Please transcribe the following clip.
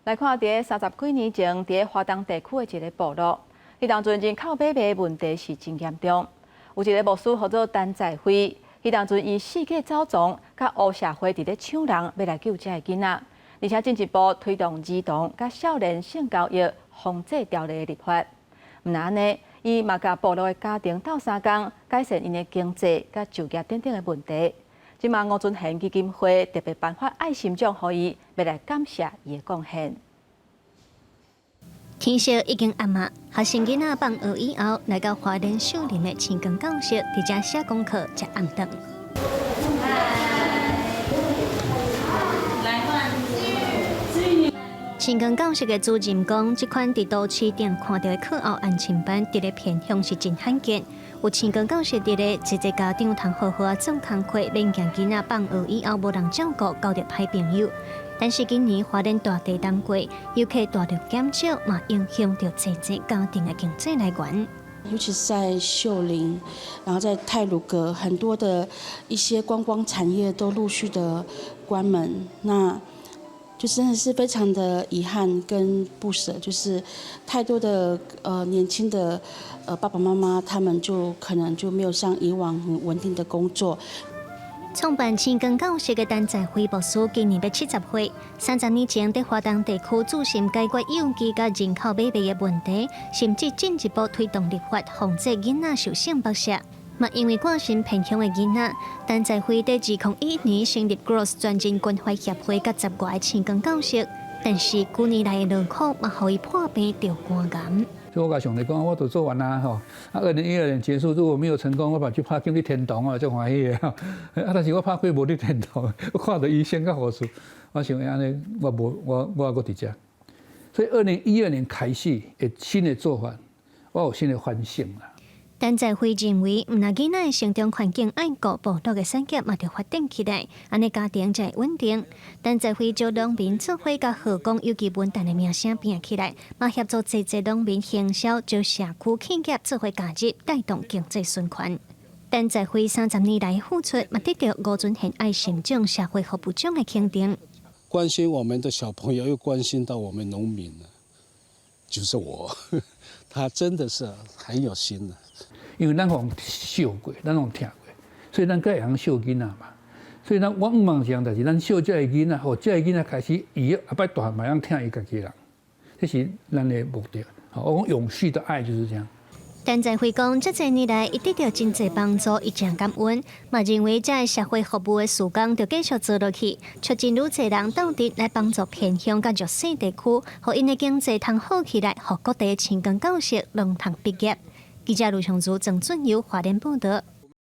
来看伫30几年前，伫华东地区的一个部落，迄当阵人口买卖问题是真严重。有一个牧师叫做陈在辉，迄当阵以世界走踪，甲乌社会伫咧抢人，要来救这个囡仔，而且进一步推动儿童甲少年性教育防制条例的立法。毋但安尼，伊嘛甲部落的家庭斗相共，改善因的经济甲就业等等的问题。即马吴尊贤基金会特别颁发爱心奖予伊，要来感谢伊的贡献。天色已经暗暗，学生囡仔放学以后，来到花莲秀林的青光教室，伫遮写功课、食暗顿。青光教室的主任讲，这款伫都市店看到的课后安亲班，伫咧偏乡是真罕见。有青光教室伫咧，一个家长通好好做功课，免惊囡仔放学以后无人照顾，交着歹朋友。但是今年花莲大地震过，游客大量减少，嘛影响到济家庭的经济来源。尤其是在秀林，然后在太鲁阁，很多的一些观光产业都陆续的关门，那就真的是非常的遗憾跟不舍，就是太多的年轻的爸爸妈妈，他们就可能就没有像以往很稳定的工作。创办青光教室的陈在辉牧师今年要70岁，30年前在华东地区注心解决幼稚甲人口买卖的问题，甚至进一步推动立法防止囡仔受性剥削。嘛，因为关心偏乡的囡仔，陈在辉在2011年成立 Growth 专人关怀协会，甲10外的青光教室，但是9年来的劳苦，嘛，互伊破病着肝癌。所以我甲上帝讲，我都做完啦吼。2012年结束，如果没有成功，我把去拍进去天堂啊，足欢喜的吼。但是我拍过无去天堂，我看到医生甲护士，我想安尼，我搁伫遮。所以2012年开始的新的做法，我有新的反省啦。陈在辉认为，毋但囡仔的成长环境爱顾，部落的产业嘛，着发展起来，安尼家庭才会稳定。陈在辉招农民做伙，甲河工有其稳定的名声拼起来，嘛协助济农民行销，招社区企业做伙加入，带动经济循环。陈在辉30年来的付出，嘛得到吴尊贤爱心奖、社会服务奖的肯定。关心我们的小朋友，又关心到我们农民就是我，他真的是很有心的。因为咱互受过，咱互听过，所以咱更会晓受囡仔嘛。所以我毋茫想，就是咱受这个囡仔，互这个囡仔开始，伊后摆大嘛，通听伊家己人，这是咱的目的。我讲永续的爱就是这样。陈在辉讲，这几年来，伊得到真济帮助，伊真感恩，嘛认为在社会服务的事工要继续做落去，促进愈济人斗阵来帮助偏乡甲弱势地区，互因的经济通好起来，互各地青光教室拢通毕业。记者卢长竹、郑俊友、华联报道。